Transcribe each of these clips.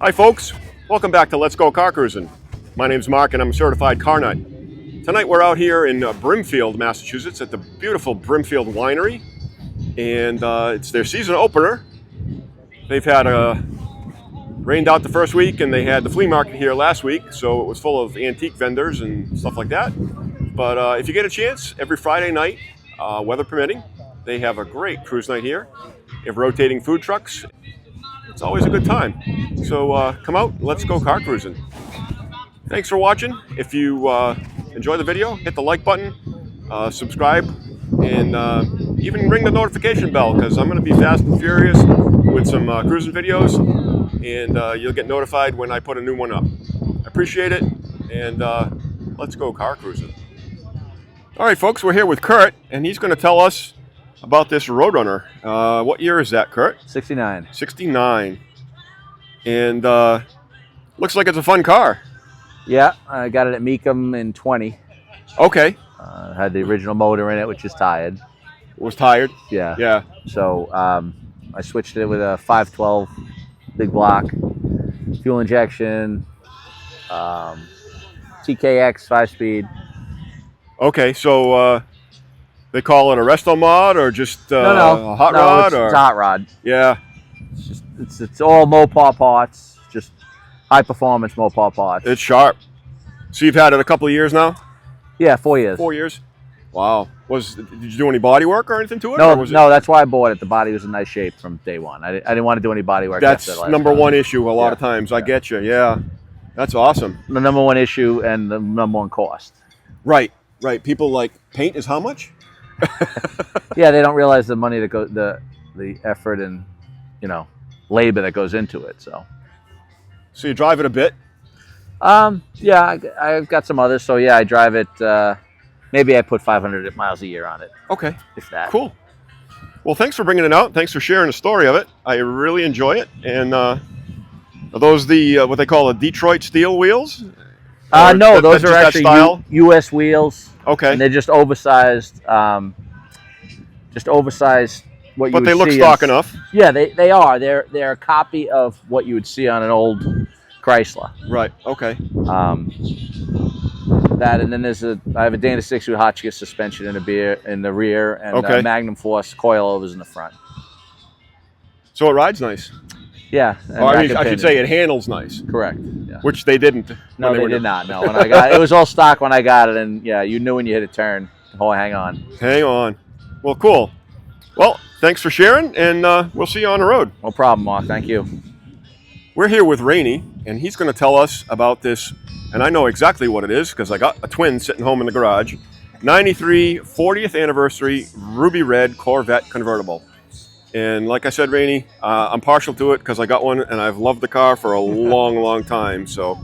Hi folks, welcome back to Let's Go Car Cruising. My name's Mark and I'm a certified car nut. Tonight we're out here in Brimfield, Massachusetts at the beautiful Brimfield Winery, and it's their season opener. They've had rained out the first week and they had the flea market here last week, so it was full of antique vendors and stuff like that. But if you get a chance, every Friday night, weather permitting, they have a great cruise night here. They have rotating food trucks. It's always a good time. So come out, let's go car cruising. Thanks for watching. If you enjoy the video, hit the like button, subscribe, and even ring the notification bell, because I'm going to be fast and furious with some cruising videos, and you'll get notified when I put a new one up. I appreciate it, and let's go car cruising. All right, folks, we're here with Kurt, and he's going to tell us about this Roadrunner. What year is that, Kurt? 69. 69. And looks like it's a fun car. Yeah, I got it at Mecum in 20. Okay. Had the original motor in it, which is tired. It was tired? Yeah. Yeah. So I switched it with a 512 big block, fuel injection, TKX 5-speed. Okay, so they call it a resto mod or just a hot rod? It's or? a hot rod. Yeah. It's all Mopar parts, just high performance Mopar parts. It's sharp. So you've had it a couple of years now? Yeah, 4 years. 4 years? Wow. Did you do any body work or anything to it? No, or was no, that's why I bought it. The body was in nice shape from day one. I didn't want to do any body work. That's after the number last one issue a lot of times. I get you. Yeah. That's awesome. The number one issue and the number one cost. Right. Right. People like paint is how much? Yeah, they don't realize the money that goes, the effort and labor that goes into it. So you drive it a bit? Yeah, I've got some others. So yeah, I drive it. Maybe I put 500 miles a year on it. Okay. If that. Cool. Well, thanks for bringing it out. Thanks for sharing the story of it. I really enjoy it. And are those the what they call the Detroit steel wheels? No, those are actually U.S. wheels. Okay. And they're just oversized. What you but would they look see stock enough. Yeah, they are. They're a copy of what you would see on an old Chrysler. Right. Okay. That, and then I have a Dana 6 with Hotchkiss suspension in the rear, and Magnum Force coilovers in the front. So it rides nice. Yeah. Or I should say it handles nice. Correct. Yeah. Which they didn't. No, they did not. No, when I got it was all stock when I got it, and yeah, you knew when you hit a turn. Oh, hang on. Hang on. Well, cool. Well, thanks for sharing, and we'll see you on the road. No problem, Mark. Thank you. We're here with Rainey, and he's going to tell us about this, and I know exactly what it is because I got a twin sitting home in the garage. 93 40th anniversary ruby red Corvette convertible. And like I said, Rainey, I'm partial to it because I got one and I've loved the car for a long, long time. So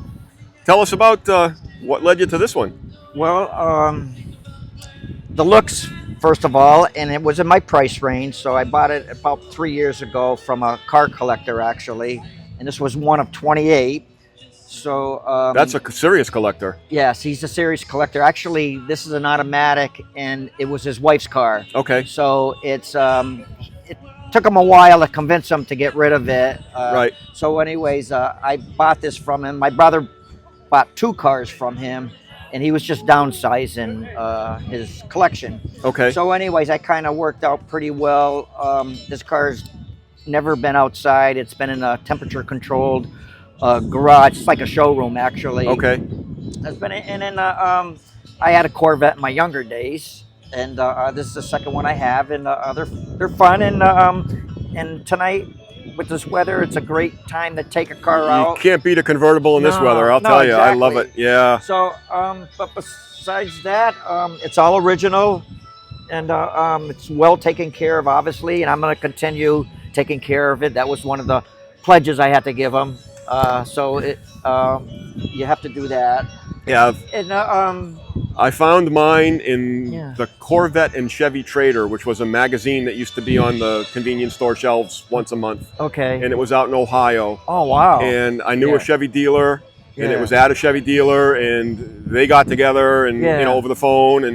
tell us about what led you to this one. Well, the looks, first of all, and it was in my price range. So I bought it about 3 years ago from a car collector, actually. And this was one of 28. So that's a serious collector. Yes, he's a serious collector. Actually, this is an automatic, and it was his wife's car. Okay. So it's it took him a while to convince him to get rid of it. Right. So anyways, I bought this from him. My brother bought 2 cars from him, and he was just downsizing his collection. Okay. So anyways, I kind of worked out pretty well. This car's never been outside. It's been in a temperature-controlled garage. It's like a showroom, actually. Okay. It's been, and then I had a Corvette in my younger days, and this is the second one I have, and they're fun. And tonight, with this weather, it's a great time to take a car out. You can't beat a convertible in this weather, I'll tell you. Exactly. I love it. Yeah. So, but besides that, it's all original, and it's well taken care of, obviously, and I'm going to continue taking care of it. That was one of the pledges I had to give them. So you have to do that. Yeah. And I found mine in Yeah. the Corvette and Chevy Trader, which was a magazine that used to be on the convenience store shelves once a month. okay. And it was out in Ohio. Oh wow. And I knew Yeah. a Chevy dealer, and it Yeah. was at a Chevy dealer, and they got together and Yeah. over the phone,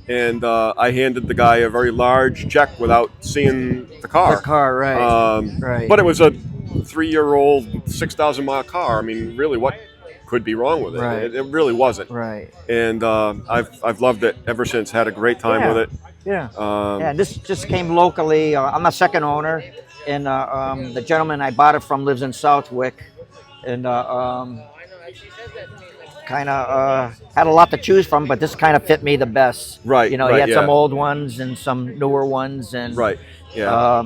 and I handed the guy a very large check without seeing the car. The car, right. Right. But it was a 3-year-old 6,000-mile car. I mean, really, what could be wrong with it? Right. It really wasn't. Right. And I've loved it ever since. Had a great time Yeah. with it. Yeah. Um, Yeah, this just came locally. I'm a second owner, and the gentleman I bought it from lives in Southwick, and kind of had a lot to choose from, but this kind of fit me the best. Right, You know, right, he had yeah. some old ones and some newer ones, and Right. Yeah.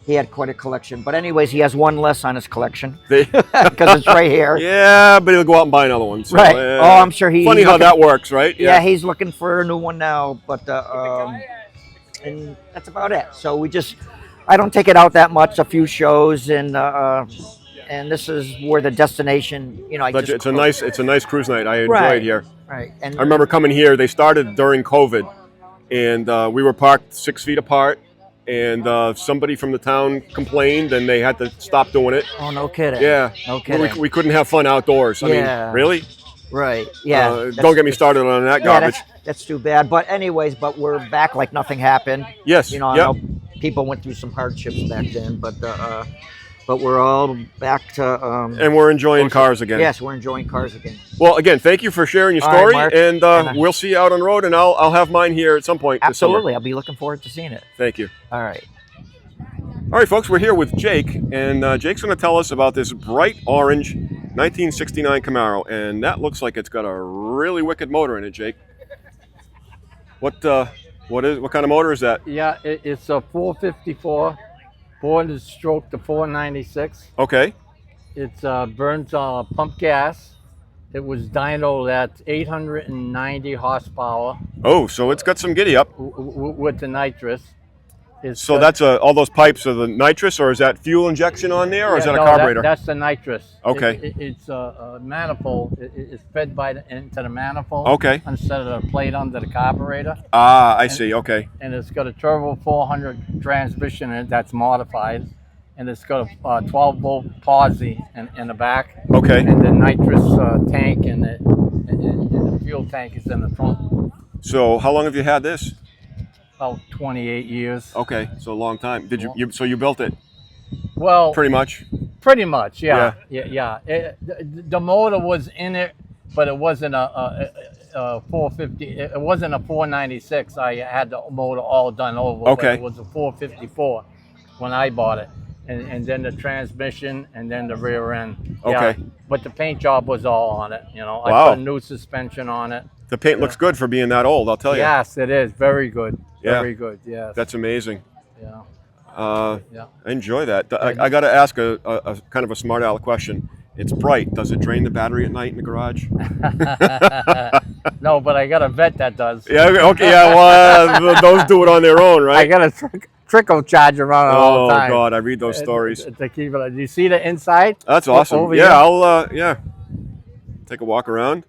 he had quite a collection. But anyways, he has one less on his collection They, because it's right here. yeah, but he'll go out and buy another one. So, Right. Oh, I'm sure he. Funny he's how looking- that works, right? Yeah, he's looking for a new one now, but and that's about it. So I don't take it out that much. A few shows, and this is where the destination. You know, But it's a nice cruise night. I enjoyed Right. here. Right. And I remember coming here. They started during COVID, and we were parked 6 feet apart. And somebody from the town complained, and they had to stop doing it. oh, no kidding. Yeah, No kidding. we couldn't have fun outdoors. I Yeah. mean, really? Right. Yeah. Don't get me started on that Yeah, garbage. that's too bad. But anyways, we're back like nothing happened. Yes. You know, I Yep. know people went through some hardships back then, but we're all back to. And we're enjoying cars again. Yes, we're enjoying cars again. Well, again, thank you for sharing your All right, story, Mark. and And, we'll see you out on the road, and I'll have mine here at some point this summer. Absolutely, I'll be looking forward to seeing it. Thank you. All right. All right, folks, we're here with Jake, and Jake's going to tell us about this bright orange 1969 Camaro, and that looks like it's got a really wicked motor in it, Jake. What kind of motor is that? Yeah, it's a 454, born stroke to 496. Okay. It burns pump gas. It was dynoed at 890 horsepower Oh, so it's got some giddy up. with the nitrous. So that's all those pipes are the nitrous, or is that fuel injection on there, or is that a carburetor? That's the nitrous. Okay. It's a manifold. It's fed into the manifold. Okay. Instead of the plate under the carburetor. Ah, I see. Okay. And it's got a turbo 400 transmission in it that's modified, and it's got a 12-volt posi in the back, Okay. and the nitrous tank and the fuel tank is in the front. So how long have you had this? About 28 years. Okay, so a long time. Did so you built it Well, pretty much? pretty much, yeah. The motor was in it, but it wasn't a 450. It wasn't a 496. I had the motor all done over. Okay. But it was a 454 when I bought it, and then the transmission, and then the rear end. Yeah. Okay. But the paint job was all on it. You know, Wow. I put a new suspension on it. The paint looks good for being that old, I'll tell you. Yes, it is very good. Yeah. Very good. Yes. That's amazing. yeah. I enjoy that. I got to ask a kind of a smart aleck question. It's bright. Does it drain the battery at night in the garage? No, but I got a vet that does. Yeah. Okay. Yeah. Well, those do it on their own, I right? got a trickle charger on it all Oh the time. God, I read those stories. To keep it. Do you see the inside? That's awesome. Over Yeah. here? I'll take a walk around.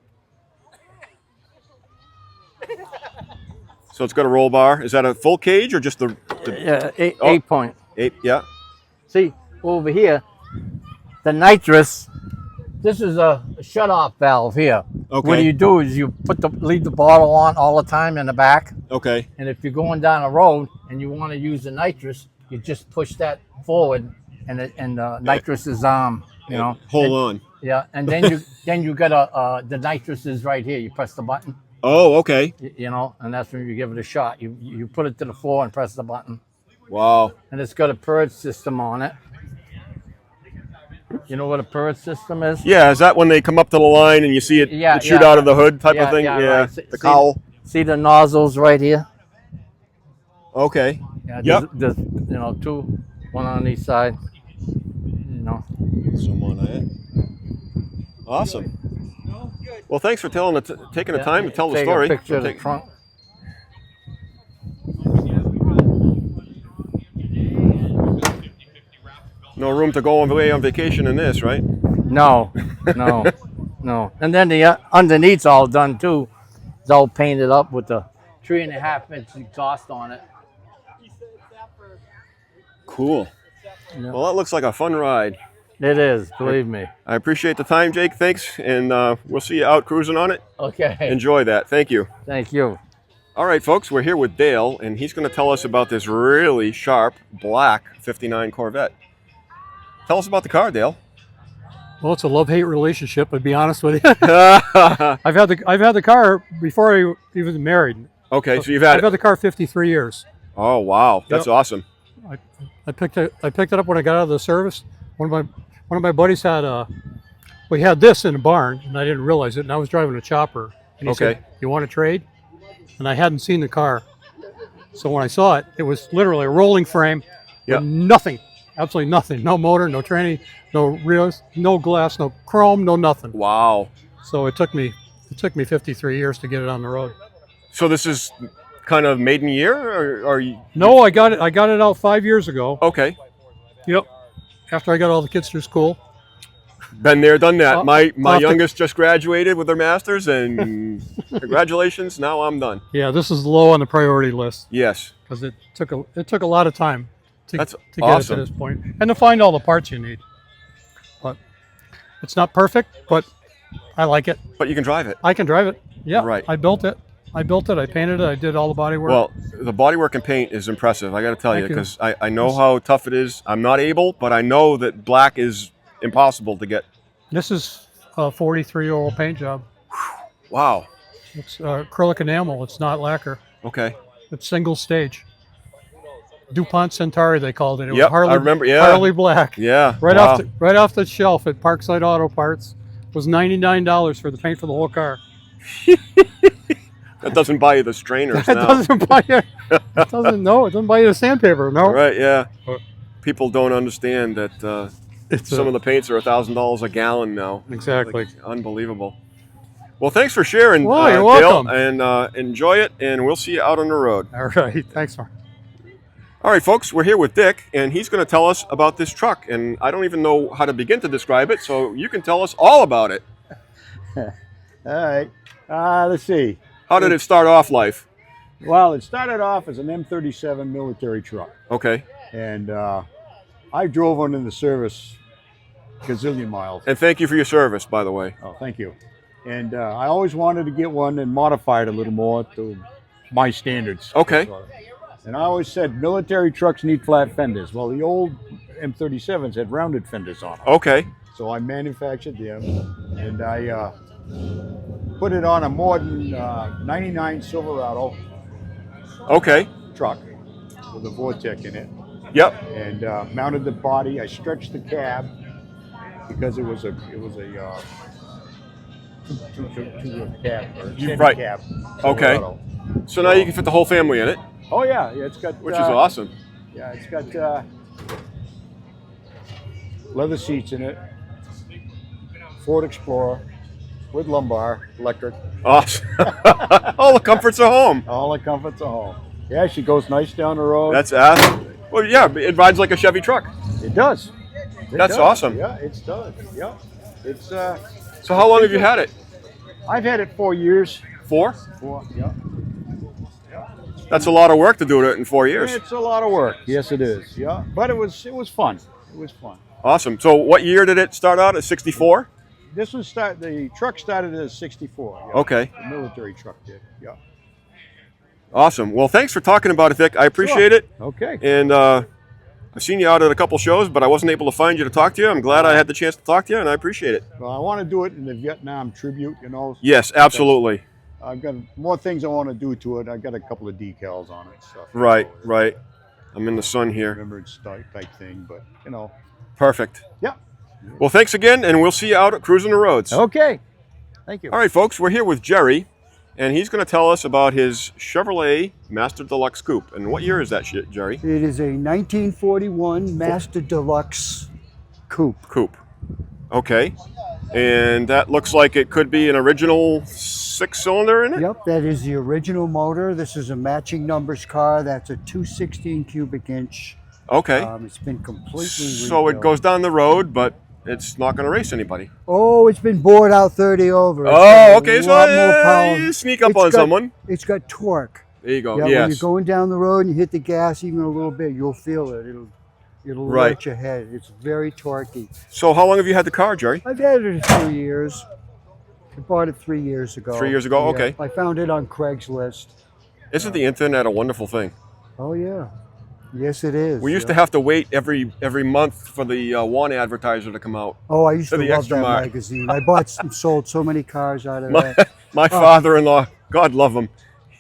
So it's got a roll bar. Is that a full cage or just the Yeah, eight, Oh. 8 point. 8? Yeah. See, over here, the nitrous, this is a shut-off valve here. Okay. What you do is you leave the bottle on all the time in the back, Okay. and if you're going down a road and you want to use the nitrous, you just push that forward, and the nitrous is you know. Hold on. Yeah, and then you got the nitrous is right here. You press the button. Oh, okay. You know, and that's when you give it a shot. You put it to the floor and press the button, Wow. and it's got a purge system on it. You know what a purge system is? Yeah. Is that when they come up to the line and you see it, Yeah, it shoot yeah. out of the hood type Yeah, of thing? yeah, right. See- The cowl. See the nozzles right here? Okay. Yeah. Yep. There's you know two, one on each side. You know. Someone on it. Awesome. Well, thanks for taking the time to tell the Take story. a picture of the Take- trunk. No room to go away on vacation in this, right? No, no, no. And then the underneath's all done too. It's all painted up with the 3.5-inch exhaust on it. Cool. Yeah. Well, that looks like a fun ride. It is, believe me. I appreciate the time, Jake. Thanks, and we'll see you out cruising on it. Okay. Enjoy that. Thank you. Thank you. All right, folks, we're here with Dale, and he's going to tell us about this really sharp black '59 Corvette. Tell us about the car, Dale. Well, it's a love-hate relationship. To be honest with you, I've had the car before I even married. Okay, so you've had I've had the car 53 years. Oh wow, that's Yep. awesome. I picked it up when I got out of the service. One of my buddies had we had this in a barn, and I didn't realize it. And I was driving a chopper, and he Okay. said, "You want to trade?" And I hadn't seen the car, so when I saw it, it was literally a rolling frame, Yep. with nothing, absolutely nothing, no motor, no tranny, no rears, no glass, no chrome, no nothing. Wow. So it took me 53 years to get it on the road. So this is kind of maiden year, or you? No, I got it out 5 years ago. Okay. Yep. After I got all the kids through school. Been there, done that. My off the- youngest just graduated with their masters, and congratulations. Now I'm done. Yeah, this is low on the priority list Yes. because it took a lot of time to That's get awesome. it to this point and to find all the parts you need. But it's not perfect, but I like it. But you can drive it. I can drive it. Yeah, Right. I built it. I painted it. I did all the body work. Well, the bodywork and paint is impressive. I got to tell you, Thank you. because I know how tough it is. I'm not able, but I know that black is impossible to get. This is a 43-year-old paint job. Wow. It's acrylic enamel. It's not lacquer. Okay. It's single stage. DuPont Centauri, they called it. It Yep, was Harley, I remember, yeah. Harley Black. Yeah. Right wow. off the shelf at Parkside Auto Parts was $99 for the paint for the whole car. That doesn't buy you the strainers That now. doesn't buy you. It doesn't buy you the sandpaper. No. Right? Yeah. But- People don't understand that It's some of the paints are $1,000 a gallon now. Exactly. Like, unbelievable. Well, thanks for sharing, Well, you're Dale, welcome. and enjoy it. And we'll see you out on the road. All right. Thanks, Mark. All right, folks, we're here with Dick, and he's going to tell us about this truck. And I don't even know how to begin to describe it, so you can tell us all about it. All right. Let's see. How did it start off life? Well, it started off as an M37 military truck, Okay. and I drove one in the service gazillion miles. And thank you for your service, by the way. Oh, thank you. And I always wanted to get one and modify it a little more to my standards. Okay. And I always said military trucks need flat fenders. Well, the old M37s had rounded fenders on them. Okay. So I manufactured them, and I put it on a modern 99 Silverado Okay. truck with a Vortec in it, Yep. and mounted the body. I stretched the cab because it was a two cab or Chevy Right. cab. Okay. Silverado. So now you can fit the whole family in it, Oh yeah, it's got which is awesome. Yeah, it's got leather seats in it. Ford Explorer with lumbar, electric, Awesome. All the comforts of home. all the comforts of home. Yeah, she goes nice down the road. That's awesome. Well, yeah, it rides like a Chevy truck. It does. It That's does. awesome. Yeah, it does. Yeah, it's. So how long have you had it? I've had it 4 years. 4? 4. Yeah. That's a lot of work to do it in 4 years. It's a lot of work. Yes, it is. Yeah, but it was fun. It was fun. Awesome. So what year did it start out? At 64? The truck started as 64. Yeah. Okay. The military truck did. Yeah. Awesome. Well, thanks for talking about it, Vic. I appreciate it. Okay. And I've seen you out at a couple shows, but I wasn't able to find you to talk to you. I'm glad I had the chance to talk to you, and I appreciate it. Well, I want to do it in the Vietnam tribute. You know. Yes, absolutely. I've got more things I want to do to it. I've got a couple of decals on it. Stuff. Right, right. I'm in the sun here. Remembrance type thing, but you know. Perfect. Yeah. Well, thanks again, and we'll see you out at Cruising the Roads. Okay. Thank you. All right, folks, we're here with Jerry, and he's going to tell us about his Chevrolet Master Deluxe Coupe. And what year is that, Jerry? It is a 1941 Master Deluxe coupe. Coupe. Okay. And that looks like it could be an original 6-cylinder in it? Yep, that is the original motor. This is a matching numbers car. That's a 216 cubic inch. Okay. It's been completely So it rebuilt. goes down the road, but it's not going to race anybody. Oh, it's been bored out 30 over. It's Oh, got okay. a So lot more power. you sneak up It's on got- someone. It's got torque. There you go. Yeah, when yes. you're going down the road and you hit the gas even a little bit, you'll feel it. It'll Right. let your head. It's very torquey. So how long have you had the car, Jerry? I've had it 3 years. I bought it 3 years ago. 3 years ago? Yeah, Okay. I found it on Craigslist. Isn't the internet a wonderful thing? Oh yeah. Yes, it is. We used to have to wait every month for the one advertiser to come out. Oh, I used to to the love Extra that Mart. magazine. I bought and sold so many cars out of My, that. my father-in-law, God love him,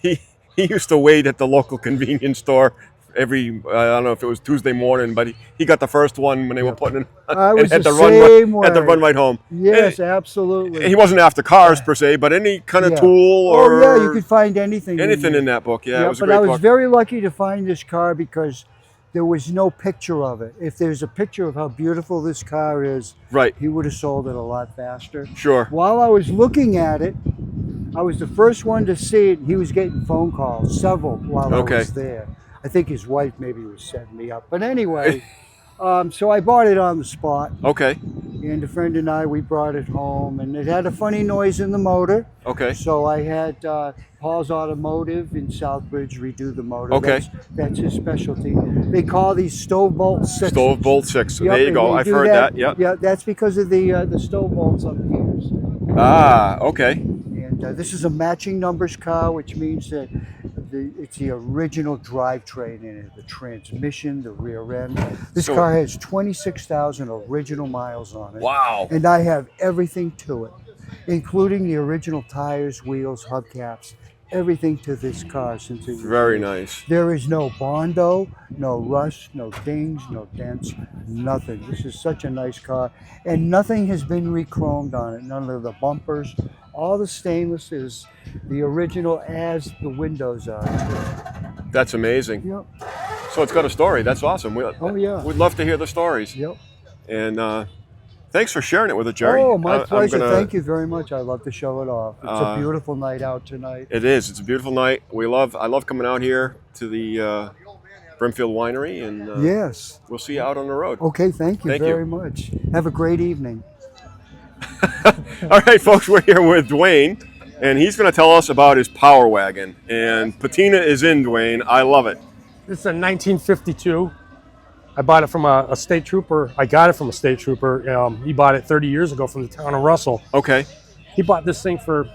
he used to wait at the local convenience store every, I don't know if it was Tuesday morning, but he got the first one when they were putting it, I was and the had same had to way. run right home. Yes, And absolutely. he wasn't after cars per se, but any kind of Yeah. tool Oh or yeah, you could find anything. anything there. in that book. Yeah, it was a but I great was book. very lucky to find this car because there was no picture of it. If there's a picture of how beautiful this car is, Right, he would have sold it a lot faster. sure. While I was looking at it, I was the first one to see it. He was getting phone calls, several, while Okay. I was there. I think his wife maybe was setting me up. But anyway, so I bought it on the spot. Okay, And a friend and I, we brought it home. And it had a funny noise in the motor. okay, So I had Paul's Automotive in Southbridge redo the motor. Okay. That's his specialty. They call these stove bolt sixes. Stove Bolt 6. Yep, There you and go. they I've do heard that. Yep. Yeah, that's because of the stove bolts up here. Ah, okay. And this is a matching numbers car, which means that it's the original drivetrain in it, the transmission, the rear end. This So- car has 26,000 original miles on it. Wow. And I have everything to it, including the original tires, wheels, hubcaps, everything to this car since it was Very used. nice. There is no Bondo, no rust, no dings, no dents, nothing. This is such a nice car, and nothing has been re-chromed on it. None of the bumpers, all the stainless is the original as the windows are. That's amazing. Yep. So it's got a story. That's awesome. Oh yeah. We'd love to hear the stories. Yep. And thanks for sharing it with us, Jerry. Oh, my I'm pleasure. gonna- Thank you very much. I love to show it off. It's a beautiful night out tonight. It is. It's a beautiful night. I love coming out here to the Brimfield Winery, and Yes. we'll see you out on the road. Okay, thank you Thank you. very much. Have a great evening. All right, folks, we're here with Dwayne, and he's going to tell us about his Power Wagon. And patina is in, Dwayne. I love it. This is a 1952. I bought it from a state trooper. I got it from a state trooper. He bought it 30 years ago from the town of Russell. Okay. He bought this thing for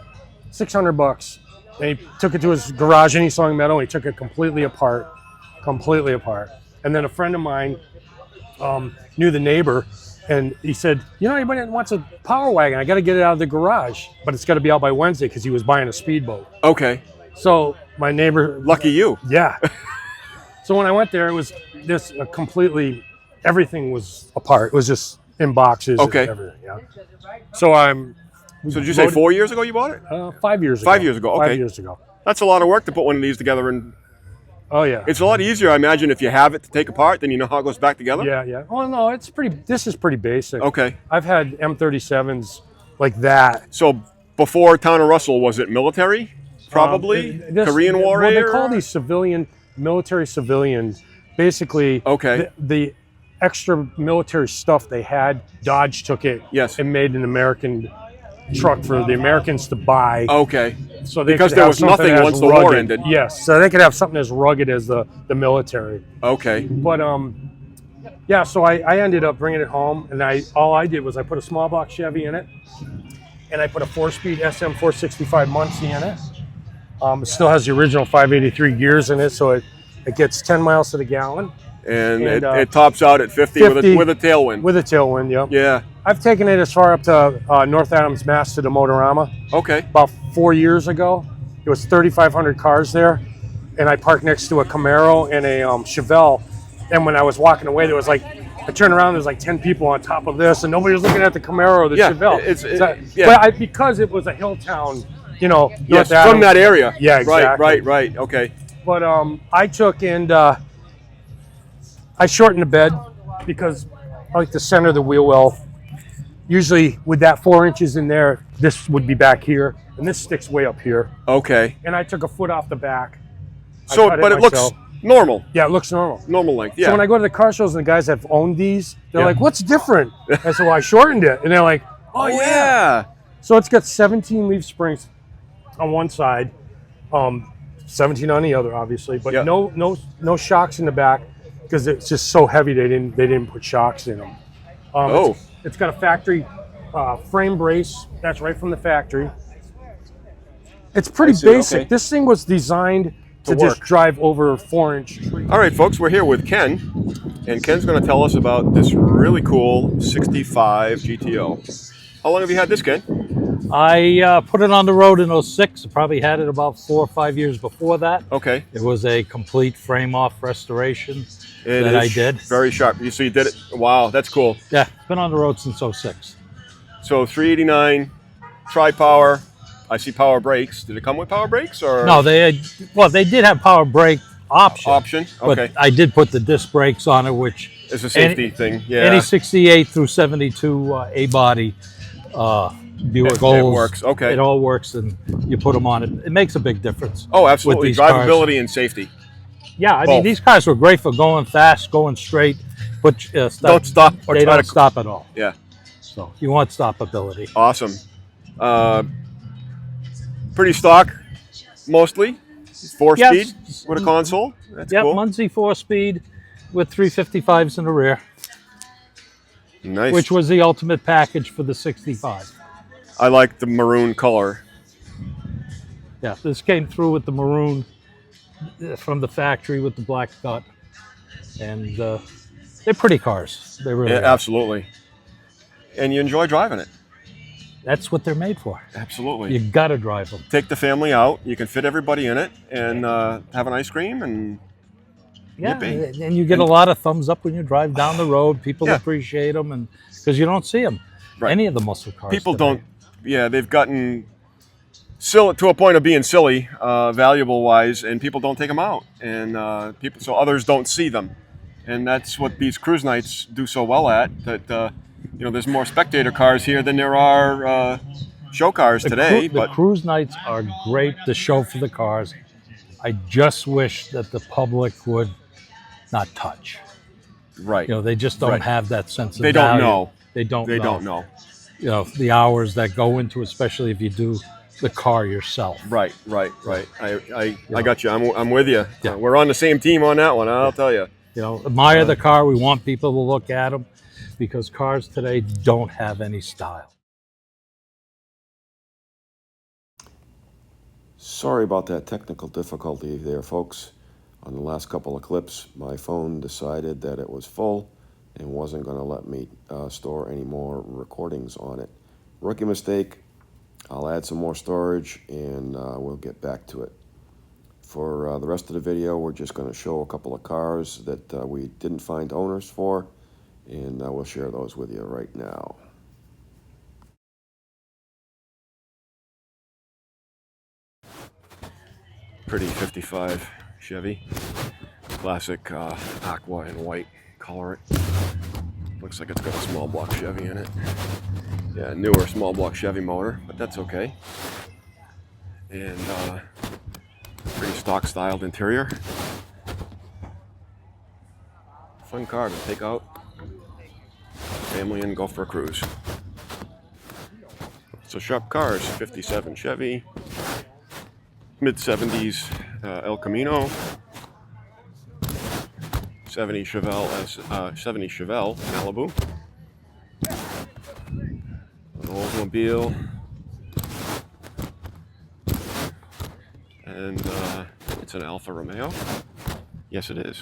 $600. And he took it to his garage in East Long Meadow. And he took it completely apart. And then a friend of mine knew the neighbor, and he said, "You know, anybody that wants a Power Wagon? I got to get it out of the garage, but it's got to be out by Wednesday because he was buying a speedboat." Okay. So my neighbor, Lucky you. yeah. So when I went there, it was this completely, everything was apart. It was just in boxes. Okay. And everything. Yeah. So I'm. So did you say 4 years ago you bought it? 5 years ago. 5 years ago, okay. 5 years ago. That's a lot of work to put one of these together, and Oh yeah. it's a lot easier, I imagine, if you have it to take apart, then you know how it goes back together. Yeah, yeah. Oh no, it's pretty. This is pretty basic. Okay. I've had M37s like that. So before Town of Russell, was it military? Probably Korean War Well, they era? call these military civilian. Basically, Okay. the extra military stuff they had, Dodge took it Yes. and made an American truck for the Americans to buy. Okay. So they Because could there have was something nothing as once the war rugged. ended. Yes, so they could have something as rugged as the military. Okay. But yeah. So I ended up bringing it home, and all I did was I put a small block Chevy in it, and I put a 4-speed SM 465 Muncie in it. It still has the original 583 gears in it, so it gets 10 miles to the gallon And, And, it tops out at 50, 50 with a tailwind. with a tailwind. Yep. Yeah. I've taken it as far up to North Adams, Mass, to the Motorama. Okay. About 4 years ago, it was 3,500 cars there, and I parked next to a Camaro and a Chevelle. And when I was walking away, there was like, I turned around, there was like 10 people on top of this, and nobody was looking at the Camaro or the Yeah, Chevelle. yeah. But because it was a hill town, you know, Yes, North from Adams. that area. Yeah, exactly. Right. Okay. But I took and I shortened the bed because I like to center the wheel well. Usually with that 4 inches in there, this would be back here, and this sticks way up here. Okay. And I took a foot off the back. I So, cut but it looks myself. normal. Yeah, it looks normal. Normal length. So Yeah. when I go to the car shows and the guys that have owned these, they're Yeah. like, "What's different?" I said, "Well, I shortened it," and they're like, oh yeah. So it's got 17 leaf springs on one side, 17 on the other, obviously, but Yeah. no shocks in the back because it's just so heavy they didn't put shocks in them. Oh. It's got a factory frame brace. That's right from the factory. It's pretty see, basic. okay. This thing was designed to work. just drive over 4-inch trees. All right, folks, we're here with Ken, and Ken's going to tell us about this really cool 65 GTO. How long have you had this, Ken? I put it on the road in '06. I probably had it about 4 or 5 years before that. Okay. It was a complete frame-off restoration It that I is did. very sharp. So you did it. Wow, that's cool. Yeah, been on the road since '06. So 389, tri-power. I see power brakes. Did it come with power brakes or No, they did have power brake option. option? Okay. But I did put the disc brakes on it, which It's a safety thing. Yeah. any 68 through 72 A-body Buick It Olds, works. Okay. it all works, and you put them on it. It makes a big difference. Oh, absolutely. these cars. Drivability and safety. Yeah, I Both. mean, these cars were great for going fast, going straight, but Don't stop or They try don't to- stop at all. Yeah. So you want stoppability. Awesome. Pretty stock, mostly. 4-speed with a console. That's Yep, cool. Muncie 4-speed with 355s in the rear, Nice. which was the ultimate package for the 65. I like the maroon color. Yeah, this came through with the maroon from the factory with the black cut, and they're pretty cars. They really Yeah, are. absolutely. And you enjoy driving it. That's what they're made for. Absolutely. You got to drive them. Take the family out. You can fit everybody in it and have an ice cream and Yeah, Yippee. and you get a lot of thumbs up when you drive down the road. People Yeah. appreciate them, and because you don't see them. Right. Any of the muscle cars. people today. don't. Yeah, they've gotten silly to a point of being silly, valuable wise, and people don't take them out, and so others don't see them, and that's what these cruise nights do so well at. That there's more spectator cars here than there are show cars today. The But cruise nights are great to show for the cars. I just wish that the public would not touch. right, They just don't Right. have that sense of They don't value. know. They don't they know. don't know. The hours that go into, especially if you do the car yourself. Right. I got you. I'm with you. Yeah. We're on the same team on that one. I'll tell you. Admire the car. We want people to look at them because cars today don't have any style. Sorry about that technical difficulty there, folks. On the last couple of clips, my phone decided that it was full and wasn't going to let me store any more recordings on it. Rookie mistake. I'll add some more storage and we'll get back to it. For the rest of the video, we're just going to show a couple of cars that we didn't find owners for, and we'll share those with you right now. Pretty 55 Chevy, classic aqua and white color. It looks like it's got a small block Chevy in it. Yeah, newer small block Chevy motor, but that's okay. And pretty stock styled interior. Fun car to take out family and go for a cruise. So sharp cars, 57 Chevy, mid-70s El Camino, 70 Chevelle Malibu, an Oldsmobile, and it's an Alfa Romeo. Yes, it is.